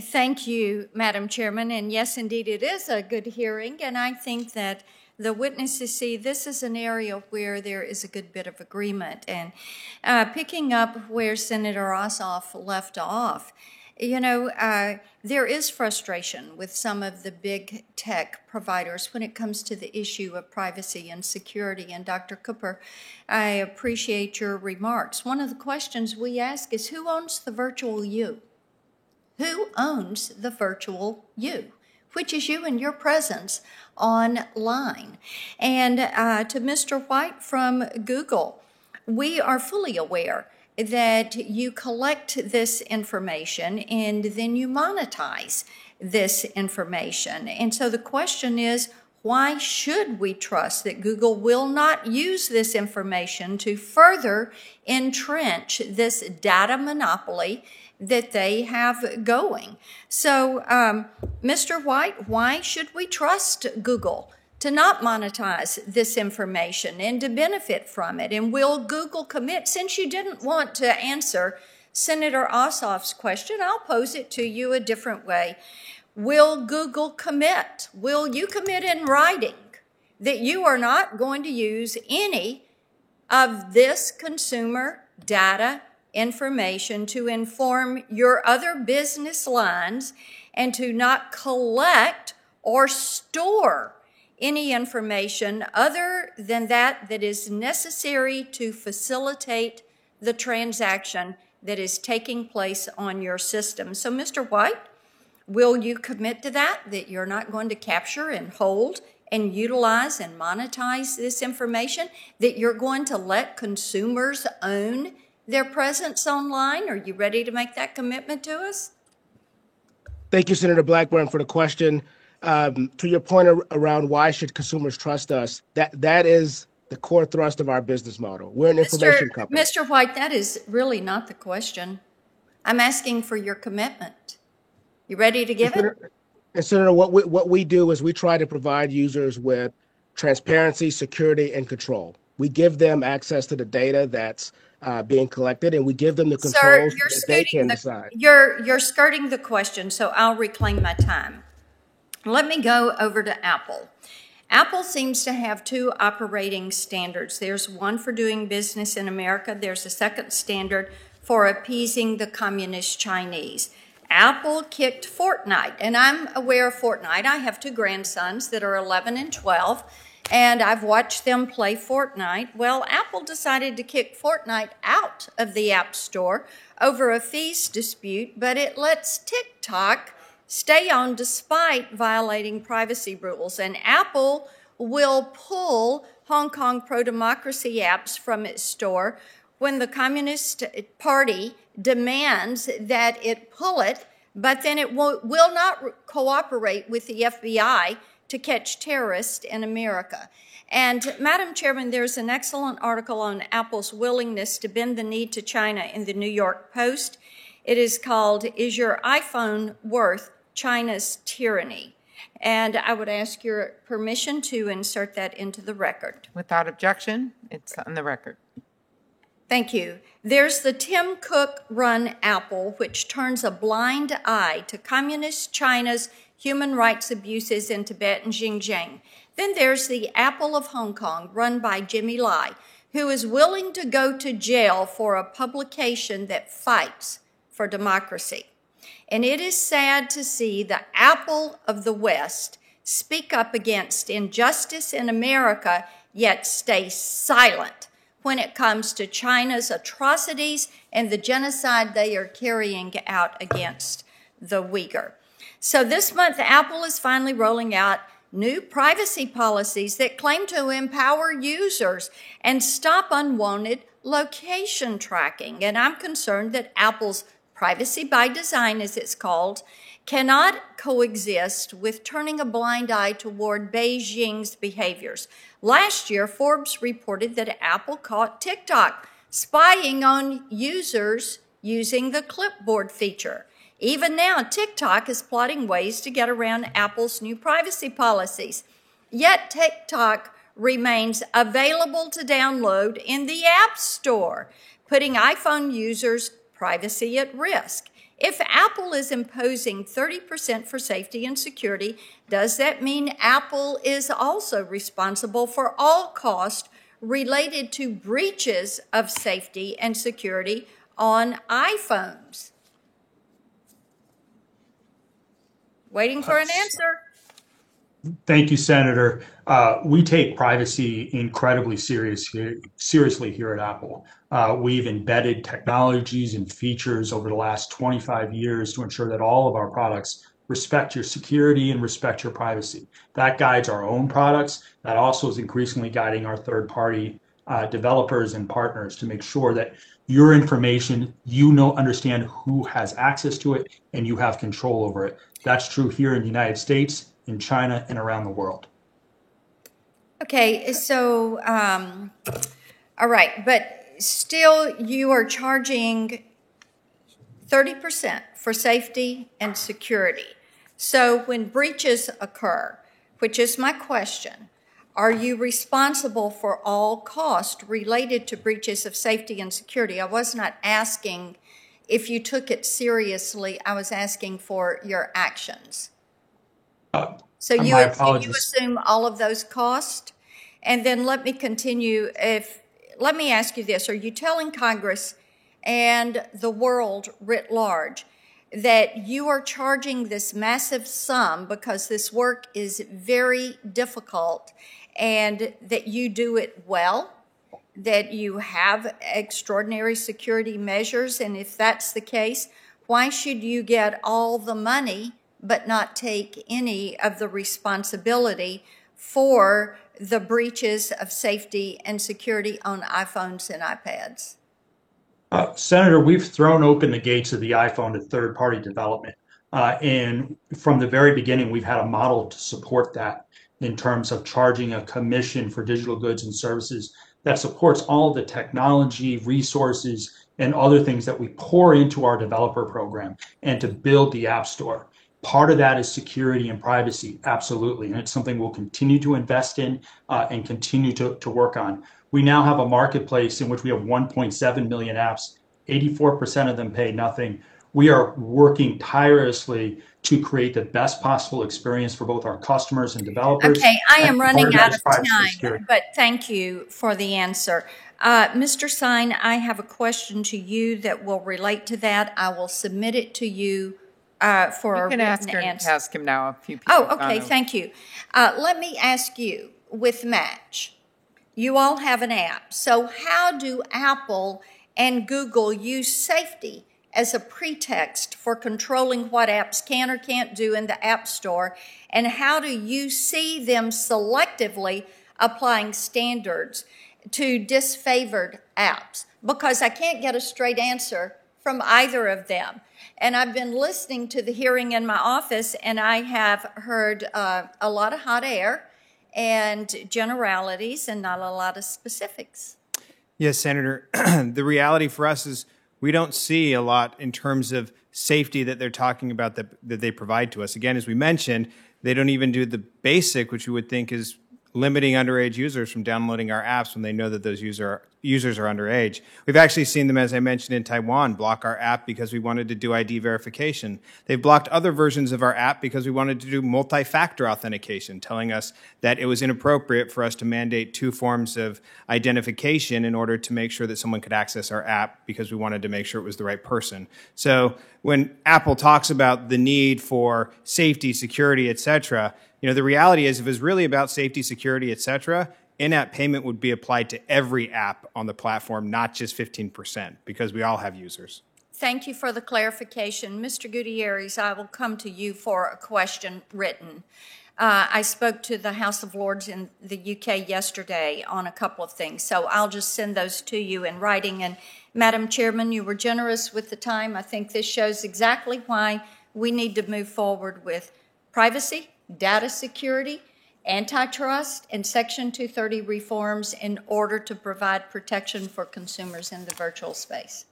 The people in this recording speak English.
Thank you, Madam Chairman. And yes, indeed, it is a good hearing. And I think that the witnesses see this is an area where there is a good bit of agreement. And picking up where Senator Ossoff left off, there is frustration with some of the big tech providers when it comes to the issue of privacy and security. And Dr. Cooper, I appreciate your remarks. One of the questions we ask is, who owns the virtual you? Who owns the virtual you, which is you and your presence online? And to Mr. White from Google, we are fully aware that you collect this information and then you monetize this information. And so the question is, why should we trust that Google will not use this information to further entrench this data monopoly that they have going? So, Mr. White, why should we trust Google to not monetize this information and to benefit from it? And will Google commit? Since you didn't want to answer Senator Ossoff's question, I'll pose it to you a different way. Will Google commit? Will you commit in writing that you are not going to use any of this consumer data information to inform your other business lines and to not collect or store any information other than that is necessary to facilitate the transaction that is taking place on your system? So, Mr. White, will you commit to that you're not going to capture and hold and utilize and monetize this information, that you're going to let consumers own their presence online? Are you ready to make that commitment to us? Thank you, Senator Blackburn, for the question. To your point around why should consumers trust us, that is the core thrust of our business model. We're an information company. Mr. White, that is really not the question. I'm asking for your commitment. You ready to give it? And Senator, what we do is we try to provide users with transparency, security, and control. We give them access to the data that's being collected, and we give them the controls that they can decide. You're skirting the question, so I'll reclaim my time. Let me go over to Apple. Apple seems to have two operating standards. There's one for doing business in America. There's a second standard for appeasing the communist Chinese. Apple kicked Fortnite, and I'm aware of Fortnite. I have two grandsons that are 11 and 12, and I've watched them play Fortnite. Well, Apple decided to kick Fortnite out of the App Store over a fees dispute, but it lets TikTok stay on despite violating privacy rules. And Apple will pull Hong Kong pro-democracy apps from its store when the Communist Party demands that it pull it, but then it will not cooperate with the FBI to catch terrorists in America. And Madam Chairman, there's an excellent article on Apple's willingness to bend the knee to China in the New York Post. It is called, "Is Your iPhone Worth China's Tyranny?" And I would ask your permission to insert that into the record. Without objection, it's on the record. Thank you. There's the Tim Cook-run Apple, which turns a blind eye to communist China's human rights abuses in Tibet and Xinjiang. Then there's the Apple of Hong Kong, run by Jimmy Lai, who is willing to go to jail for a publication that fights for democracy. And it is sad to see the Apple of the West speak up against injustice in America, yet stay silent when it comes to China's atrocities and the genocide they are carrying out against the Uyghur. So this month, Apple is finally rolling out new privacy policies that claim to empower users and stop unwanted location tracking. And I'm concerned that Apple's privacy by design, as it's called, cannot coexist with turning a blind eye toward Beijing's behaviors. Last year, Forbes reported that Apple caught TikTok spying on users using the clipboard feature. Even now, TikTok is plotting ways to get around Apple's new privacy policies. Yet TikTok remains available to download in the App Store, putting iPhone users' privacy at risk. If Apple is imposing 30% for safety and security, does that mean Apple is also responsible for all costs related to breaches of safety and security on iPhones? Waiting for an answer. Thank you, Senator. We take privacy incredibly seriously here at Apple. We've embedded technologies and features over the last 25 years to ensure that all of our products respect your security and respect your privacy. That guides our own products. That also is increasingly guiding our third-party developers and partners to make sure that your information, understand who has access to it, and you have control over it. That's true here in the United States, in China, and around the world. Okay, so, all right, but still you are charging 30% for safety and security. So when breaches occur, which is my question, are you responsible for all costs related to breaches of safety and security? I was not asking if you took it seriously. I was asking for your actions. So you assume all of those costs? And then let me continue. Let me ask you this. Are you telling Congress and the world writ large that you are charging this massive sum because this work is very difficult and that you do it well, that you have extraordinary security measures? And if that's the case, why should you get all the money but not take any of the responsibility for the breaches of safety and security on iPhones and iPads? Senator, we've thrown open the gates of the iPhone to third-party development. And from the very beginning, we've had a model to support that in terms of charging a commission for digital goods and services that supports all the technology, resources, and other things that we pour into our developer program and to build the App Store. Part of that is security and privacy, absolutely. And it's something we'll continue to invest in and continue to work on. We now have a marketplace in which we have 1.7 million apps. 84% of them pay nothing. We are working tirelessly to create the best possible experience for both our customers and developers. Okay, I am running out of time, but thank you for the answer. Mr. Sine, I have a question to you that will relate to that. I will submit it to you for a written answer. You can ask him now. A few people. Oh, okay, thank you. Let me ask you, with Match, you all have an app. So how do Apple and Google use safety as a pretext for controlling what apps can or can't do in the App Store? And how do you see them selectively applying standards to disfavored apps? Because I can't get a straight answer from either of them. And I've been listening to the hearing in my office, and I have heard a lot of hot air and generalities and not a lot of specifics. Yes, Senator. The reality for us is we don't see a lot in terms of safety that they're talking about that they provide to us. Again, as we mentioned, they don't even do the basic, which you would think is limiting underage users from downloading our apps when they know that those users are underage. We've actually seen them, as I mentioned, in Taiwan, block our app because we wanted to do ID verification. They've blocked other versions of our app because we wanted to do multi-factor authentication, telling us that it was inappropriate for us to mandate 2 forms of identification in order to make sure that someone could access our app because we wanted to make sure it was the right person. So when Apple talks about the need for safety, security, et cetera, the reality is if it was really about safety, security, et cetera, in-app payment would be applied to every app on the platform, not just 15%, because we all have users. Thank you for the clarification. Mr. Gutierrez, I will come to you for a question written. I spoke to the House of Lords in the UK yesterday on a couple of things, so I'll just send those to you in writing. And Madam Chairman, you were generous with the time. I think this shows exactly why we need to move forward with privacy, data security, antitrust, and Section 230 reforms in order to provide protection for consumers in the virtual space.